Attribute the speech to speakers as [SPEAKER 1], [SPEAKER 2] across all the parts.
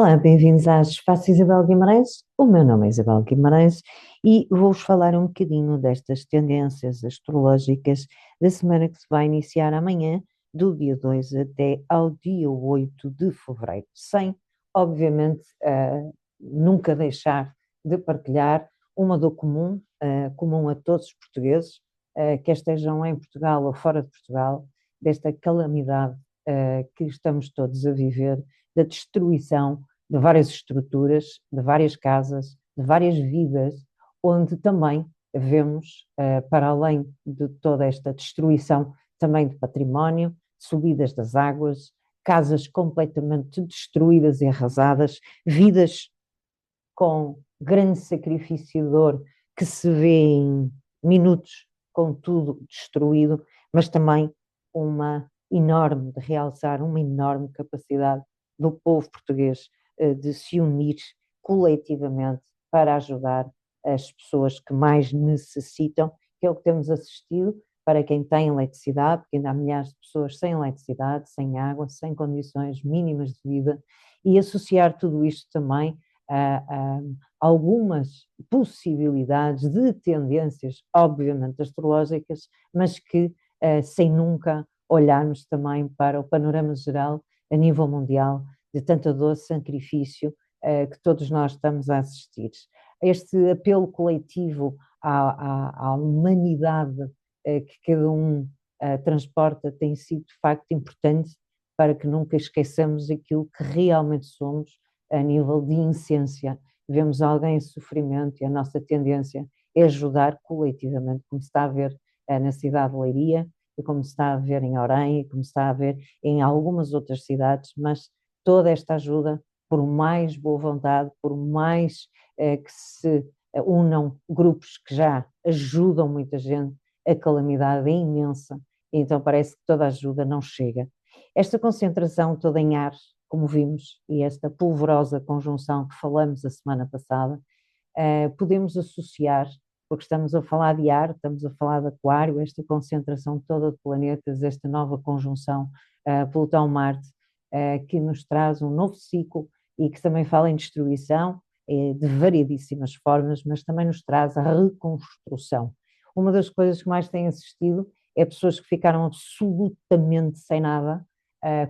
[SPEAKER 1] Olá, bem-vindos à Espaço Isabel Guimarães. O meu nome é Isabel Guimarães e vou-vos falar um bocadinho destas tendências astrológicas da semana que se vai iniciar amanhã, do dia 2 até ao dia 8 de fevereiro, sem, obviamente, nunca deixar de partilhar uma dor comum, comum a todos os portugueses, quer estejam em Portugal ou fora de Portugal, desta calamidade que estamos todos a viver, da destruição de várias estruturas, de várias casas, de várias vidas, onde também vemos, para além de toda esta destruição, também de património, subidas das águas, casas completamente destruídas e arrasadas, vidas com grande sacrifício e dor que se vê em minutos com tudo destruído, mas também uma enorme, de realçar uma enorme capacidade do povo português de se unir coletivamente para ajudar as pessoas que mais necessitam, que é o que temos assistido para quem tem eletricidade, porque ainda há milhares de pessoas sem eletricidade, sem água, sem condições mínimas de vida, e associar tudo isto também a algumas possibilidades de tendências, obviamente astrológicas, mas que sem nunca olharmos também para o panorama geral a nível mundial de tanta dor, sacrifício que todos nós estamos a assistir. Este apelo coletivo à humanidade que cada um transporta tem sido de facto importante para que nunca esqueçamos aquilo que realmente somos a nível de essência. Vemos alguém em sofrimento e a nossa tendência é ajudar coletivamente, como se está a ver na cidade de Leiria, e como se está a ver em Orem, e como se está a ver em algumas outras cidades, mas toda esta ajuda, por mais boa vontade, por mais que se unam grupos que já ajudam muita gente, a calamidade é imensa, então parece que toda a ajuda não chega. Esta concentração toda em ar, como vimos, e esta polvorosa conjunção que falamos a semana passada, podemos associar, porque estamos a falar de ar, estamos a falar de aquário, esta concentração toda de planetas, esta nova conjunção Plutão-Marte, que nos traz um novo ciclo e que também fala em destruição, de variedíssimas formas, mas também nos traz a reconstrução. Uma das coisas que mais tenho assistido é pessoas que ficaram absolutamente sem nada,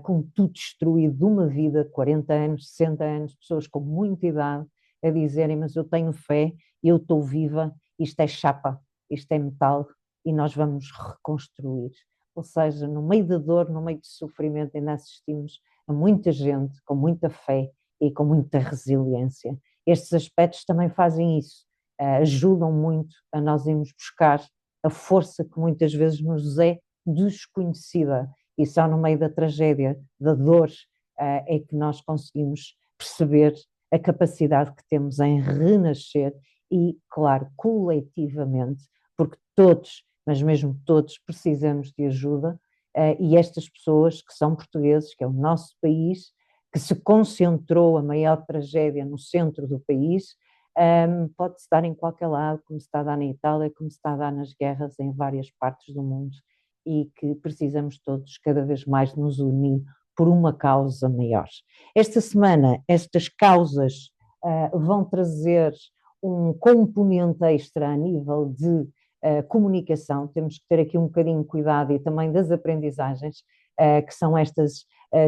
[SPEAKER 1] com tudo destruído de uma vida, 40 anos, 60 anos, pessoas com muita idade, a dizerem, mas eu tenho fé, eu estou viva, isto é chapa, isto é metal e nós vamos reconstruir. Ou seja, no meio da dor, no meio do sofrimento, ainda assistimos a muita gente com muita fé e com muita resiliência. Estes aspectos também fazem isso, ajudam muito a nós irmos buscar a força que muitas vezes nos é desconhecida e só no meio da tragédia, da dor, é que nós conseguimos perceber a capacidade que temos em renascer e, claro, coletivamente, porque todos, mas mesmo todos, precisamos de ajuda e estas pessoas que são portugueses, que é o nosso país, que se concentrou a maior tragédia no centro do país, pode-se dar em qualquer lado, como se está a dar na Itália, como se está a dar nas guerras em várias partes do mundo e que precisamos todos cada vez mais nos unir por uma causa maior. Esta semana, estas causas vão trazer um componente extra a nível de comunicação, temos que ter aqui um bocadinho de cuidado e também das aprendizagens, que são estas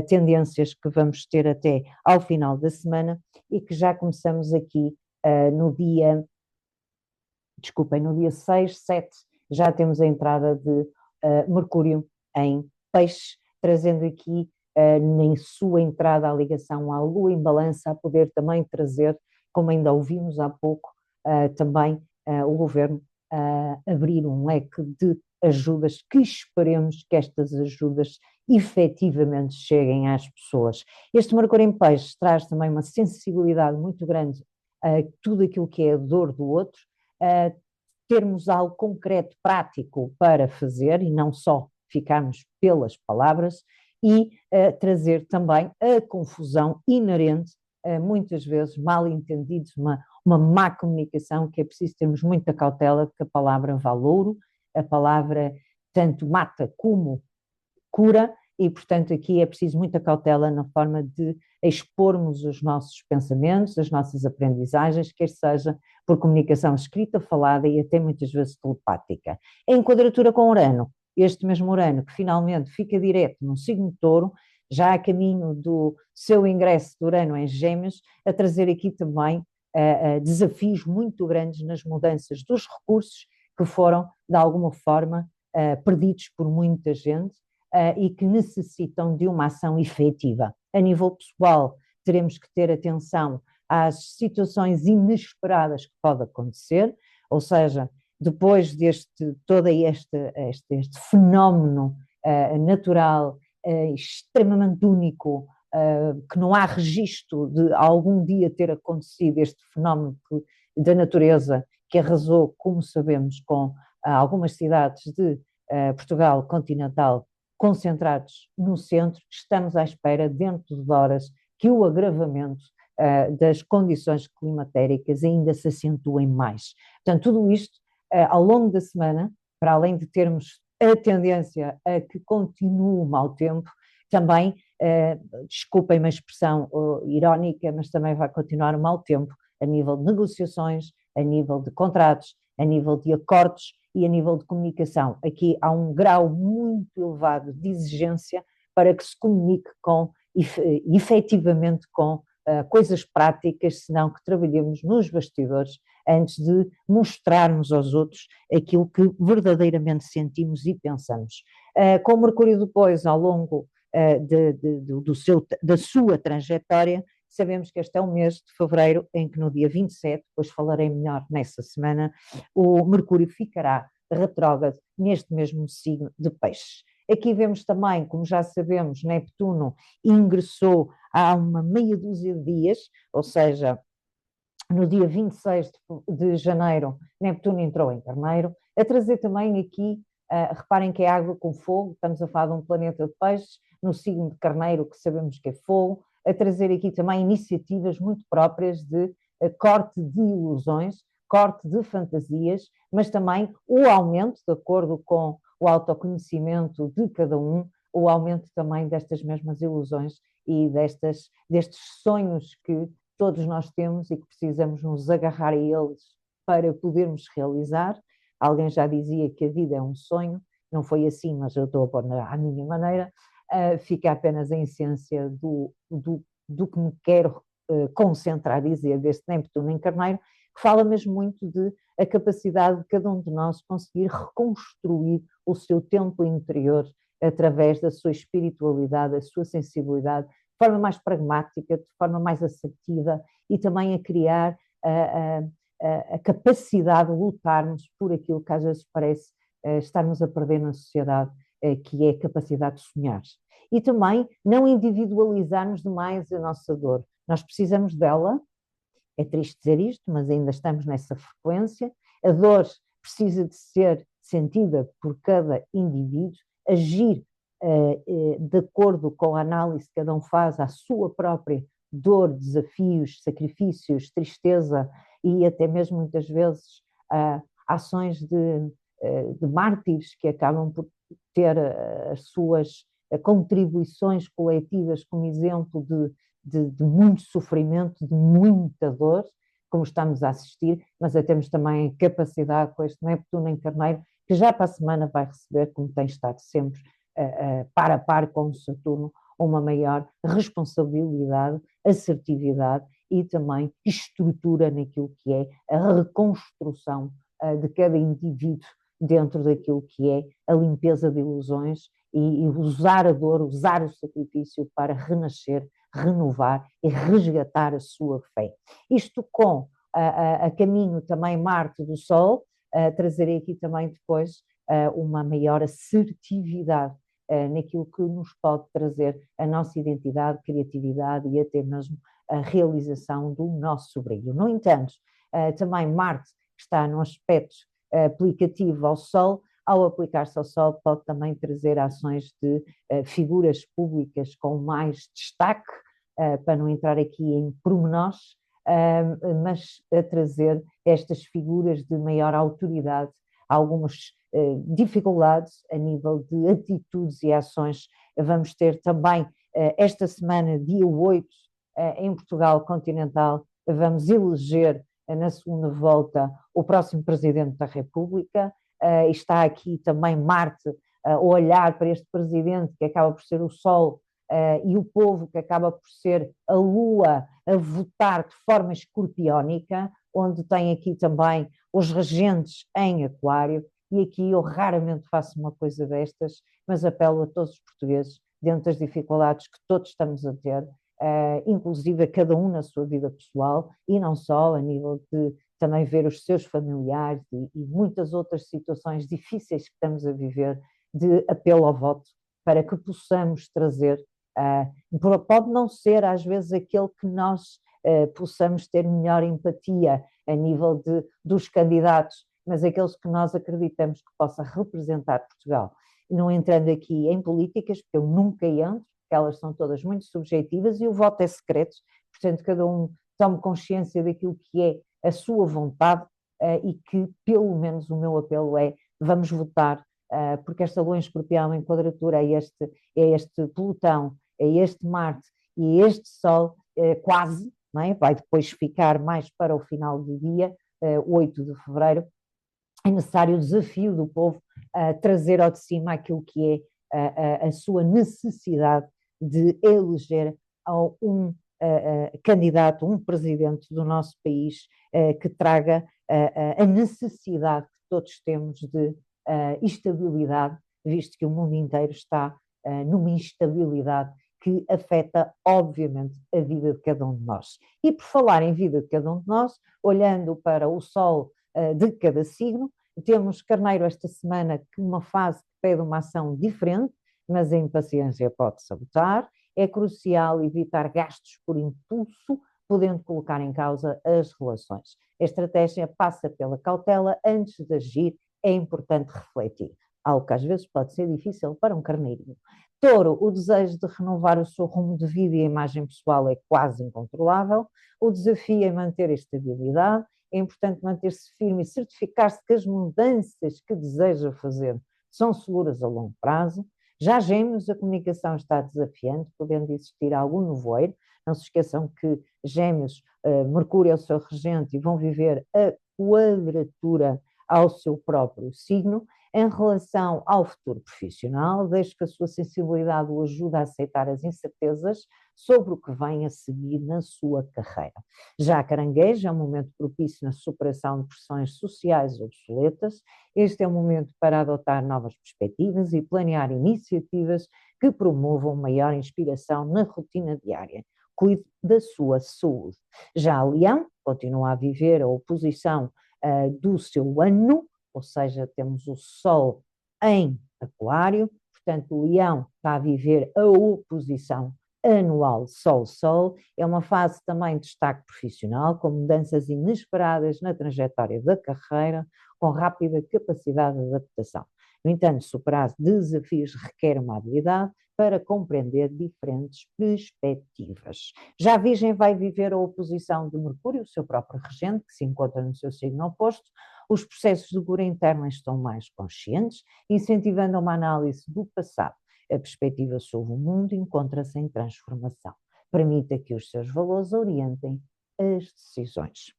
[SPEAKER 1] tendências que vamos ter até ao final da semana e que já começamos aqui no dia, desculpem, no dia 6, 7, já temos a entrada de Mercúrio em Peixes, trazendo aqui em sua entrada a ligação à Lua em Balança, a poder também trazer, como ainda ouvimos há pouco, também o Governo abrir um leque de ajudas, que esperemos que estas ajudas efetivamente cheguem às pessoas. Este Mercúrio em Peixes traz também uma sensibilidade muito grande a tudo aquilo que é a dor do outro, termos algo concreto, prático para fazer e não só ficarmos pelas palavras e trazer também a confusão inerente a muitas vezes mal entendidos, uma má comunicação que é preciso termos muita cautela porque a palavra vale ouro, a palavra tanto mata como cura e portanto aqui é preciso muita cautela na forma de a expormos os nossos pensamentos, as nossas aprendizagens, quer seja por comunicação escrita, falada e até muitas vezes telepática. Em quadratura com Urano, este mesmo Urano que finalmente fica direto no signo de Touro, já a caminho do seu ingresso de Urano em Gêmeos, a trazer aqui também desafios muito grandes nas mudanças dos recursos que foram, de alguma forma, perdidos por muita gente e que necessitam de uma ação efetiva. A nível pessoal, teremos que ter atenção às situações inesperadas que podem acontecer, ou seja, depois deste todo este fenómeno natural extremamente único, que não há registro de algum dia ter acontecido este fenómeno da natureza que arrasou, como sabemos, com algumas cidades de Portugal continental concentrados no centro. Estamos à espera, dentro de horas, que o agravamento das condições climatéricas ainda se acentuem mais. Portanto, tudo isto, ao longo da semana, para além de termos a tendência a que continue o mau tempo, também, desculpem-me a expressão irónica, mas também vai continuar o mau tempo a nível de negociações, a nível de contratos, a nível de acordos e a nível de comunicação. Aqui há um grau muito elevado de exigência para que se comunique com, efetivamente com coisas práticas, senão que trabalhemos nos bastidores antes de mostrarmos aos outros aquilo que verdadeiramente sentimos e pensamos. Com o Mercúrio depois, ao longo da sua trajetória, sabemos que este é o mês de fevereiro em que no dia 27, depois falarei melhor nessa semana, o Mercúrio ficará retrógrado neste mesmo signo de Peixes. Aqui vemos também, como já sabemos, Neptuno ingressou há uma meia dúzia de dias, ou seja, no dia 26 de janeiro, Neptuno entrou em Carneiro, a trazer também aqui, reparem que é água com fogo, estamos a falar de um planeta de peixes, no signo de Carneiro, que sabemos que é fogo, a trazer aqui também iniciativas muito próprias de corte de ilusões, corte de fantasias, mas também o aumento, de acordo com o autoconhecimento de cada um, o aumento também destas mesmas ilusões e destes sonhos que todos nós temos e que precisamos nos agarrar a eles para podermos realizar. Alguém já dizia que a vida é um sonho, não foi assim, mas eu estou a pôr à minha maneira, fica apenas a essência do que me quero concentrar, dizer, deste Neptuno em Carneiro, que fala mesmo muito de a capacidade de cada um de nós conseguir reconstruir o seu templo interior através da sua espiritualidade, da sua sensibilidade, de forma mais pragmática, de forma mais assertiva e também a criar a capacidade de lutarmos por aquilo que às vezes parece estarmos a perder na sociedade, que é a capacidade de sonhar. E também não individualizarmos demais a nossa dor. Nós precisamos dela, é triste dizer isto, mas ainda estamos nessa frequência. A dor precisa de ser sentida por cada indivíduo, agir de acordo com a análise que cada um faz à sua própria dor, desafios, sacrifícios, tristeza e até mesmo muitas vezes ações de mártires que acabam por ter as suas contribuições coletivas como exemplo de muito sofrimento, de muita dor, como estamos a assistir, mas temos também capacidade com este Neptuno em Carneiro, que já para a semana vai receber, como tem estado sempre, par a par com o Saturno, uma maior responsabilidade, assertividade e também estrutura naquilo que é a reconstrução de cada indivíduo dentro daquilo que é a limpeza de ilusões e usar a dor, usar o sacrifício para renascer, renovar e resgatar a sua fé. Isto com a caminho também Marte do Sol, trazerei aqui também depois uma maior assertividade naquilo que nos pode trazer a nossa identidade, criatividade e até mesmo a realização do nosso brilho. No entanto, também Marte está num aspecto aplicativo ao Sol, ao aplicar-se ao Sol pode também trazer ações de figuras públicas com mais destaque, para não entrar aqui em pormenores, mas a trazer estas figuras de maior autoridade, algumas dificuldades a nível de atitudes e ações. Vamos ter também esta semana, dia 8, em Portugal continental vamos eleger na segunda volta o próximo Presidente da República. Está aqui também Marte a olhar para este Presidente que acaba por ser o Sol e o povo que acaba por ser a Lua a votar de forma escorpiónica, onde tem aqui também os regentes em Aquário, e aqui eu raramente faço uma coisa destas, mas apelo a todos os portugueses, dentro das dificuldades que todos estamos a ter, inclusive a cada um na sua vida pessoal, e não só, a nível de também ver os seus familiares e muitas outras situações difíceis que estamos a viver, de apelo ao voto, para que possamos trazer, pode não ser às vezes aquele que nós possamos ter melhor empatia a nível dos candidatos, mas aqueles que nós acreditamos que possa representar Portugal. Não entrando aqui em políticas, porque eu nunca entro, porque elas são todas muito subjetivas e o voto é secreto, portanto cada um tome consciência daquilo que é a sua vontade e que pelo menos o meu apelo é vamos votar, porque esta Lua em Escorpião em quadratura é este Plutão, é este Marte e este Sol quase, não é? Vai depois ficar mais para o final do dia, 8 de fevereiro, é necessário o desafio do povo trazer ao de cima aquilo que é a sua necessidade de eleger um candidato, um presidente do nosso país que traga a necessidade que todos temos de estabilidade, visto que o mundo inteiro está numa instabilidade que afeta, obviamente, a vida de cada um de nós. E por falar em vida de cada um de nós, olhando para o Sol de cada signo, temos Carneiro esta semana que uma fase que pede uma ação diferente, mas a impaciência pode sabotar. É crucial evitar gastos por impulso, podendo colocar em causa as relações. A estratégia passa pela cautela antes de agir, é importante refletir, algo que às vezes pode ser difícil para um carneirinho. Touro, o desejo de renovar o seu rumo de vida e a imagem pessoal é quase incontrolável, o desafio é manter a estabilidade, é importante manter-se firme e certificar-se que as mudanças que deseja fazer são seguras a longo prazo. Já Gêmeos, a comunicação está desafiante, podendo existir algum nevoeiro. Não se esqueçam que Gêmeos, Mercúrio é o seu regente e vão viver a quadratura ao seu próprio signo. Em relação ao futuro profissional, desde que a sua sensibilidade o ajude a aceitar as incertezas sobre o que vem a seguir na sua carreira. Já a Caranguejo é um momento propício na superação de pressões sociais obsoletas. Este é um momento para adotar novas perspectivas e planear iniciativas que promovam maior inspiração na rotina diária. Cuide da sua saúde. Já a Leão continua a viver a oposição do seu ano, ou seja, temos o Sol em Aquário, portanto o Leão está a viver a oposição anual Sol-Sol, é uma fase também de destaque profissional, com mudanças inesperadas na trajetória da carreira, com rápida capacidade de adaptação. No entanto, superar desafios requer uma habilidade para compreender diferentes perspectivas. Já a Virgem vai viver a oposição de Mercúrio, o seu próprio regente, que se encontra no seu signo oposto. Os processos de cura interna estão mais conscientes, incentivando uma análise do passado. A perspectiva sobre o mundo encontra-se em transformação. Permita que os seus valores orientem as decisões.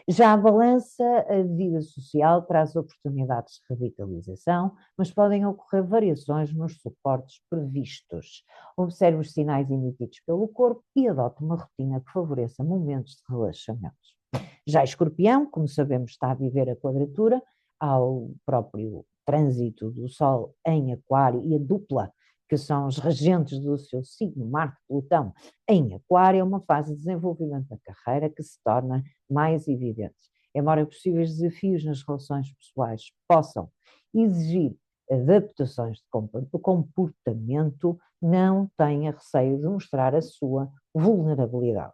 [SPEAKER 1] Já a balança, a vida social traz oportunidades de revitalização, mas podem ocorrer variações nos suportes previstos. Observe os sinais emitidos pelo corpo e adote uma rotina que favoreça momentos de relaxamento. Já Escorpião, como sabemos, está a viver a quadratura ao próprio trânsito do Sol em Aquário e a dupla, que são os regentes do seu signo, Marte e Plutão, em Aquário, é uma fase de desenvolvimento da carreira que se torna mais evidente. Embora possíveis desafios nas relações pessoais possam exigir adaptações de comportamento, não tenha receio de mostrar a sua vulnerabilidade.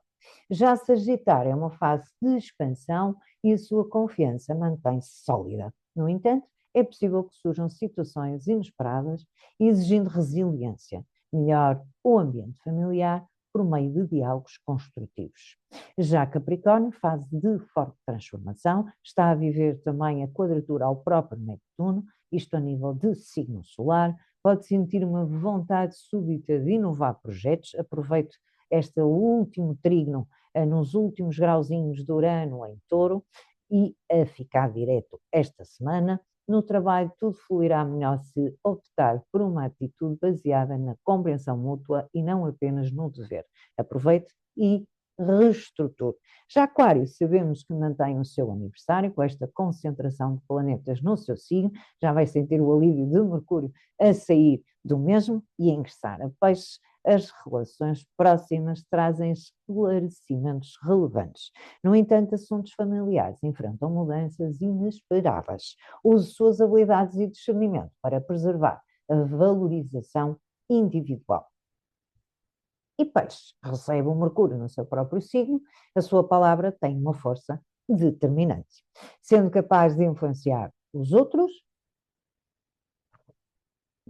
[SPEAKER 1] Já Sagitário é uma fase de expansão e a sua confiança mantém-se sólida. No entanto, é possível que surjam situações inesperadas, exigindo resiliência. Melhor o ambiente familiar por meio de diálogos construtivos. Já Capricórnio, fase de forte transformação, está a viver também a quadratura ao próprio Neptuno, isto a nível de signo solar, pode sentir uma vontade súbita de inovar projetos, aproveite este último trígono nos últimos grauzinhos do Urano em Touro e a ficar direto esta semana. No trabalho, tudo fluirá melhor se optar por uma atitude baseada na compreensão mútua e não apenas no dever. Aproveite e reestruture. Já Aquário, sabemos que mantém o seu aniversário com esta concentração de planetas no seu signo, já vai sentir o alívio de Mercúrio a sair do mesmo e a ingressar a Peixes. As relações próximas trazem esclarecimentos relevantes. No entanto, assuntos familiares enfrentam mudanças inesperadas. Use suas habilidades e discernimento para preservar a valorização individual. E Peixe recebe o Mercúrio no seu próprio signo, a sua palavra tem uma força determinante, sendo capaz de influenciar os outros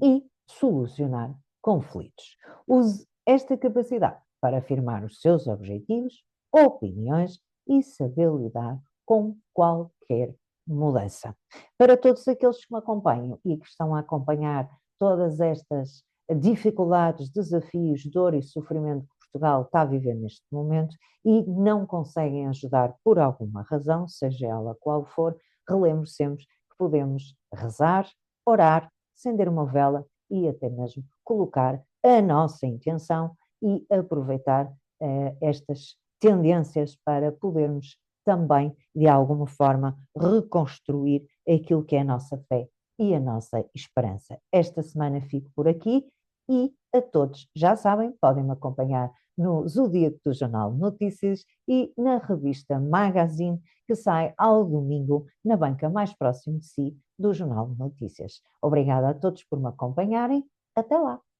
[SPEAKER 1] e solucionar conflitos. Use esta capacidade para afirmar os seus objetivos, opiniões e saber lidar com qualquer mudança. Para todos aqueles que me acompanham e que estão a acompanhar todas estas dificuldades, desafios, dor e sofrimento que Portugal está a viver neste momento e não conseguem ajudar por alguma razão, seja ela qual for, relembre sempre que podemos rezar, orar, acender uma vela e até mesmo colocar a nossa intenção e aproveitar estas tendências para podermos também, de alguma forma, reconstruir aquilo que é a nossa fé e a nossa esperança. Esta semana fico por aqui e a todos, já sabem, podem me acompanhar no Zodíaco do Jornal Notícias e na revista Magazine, que sai ao domingo na banca mais próxima de si do Jornal de Notícias. Obrigada a todos por me acompanharem. Até lá!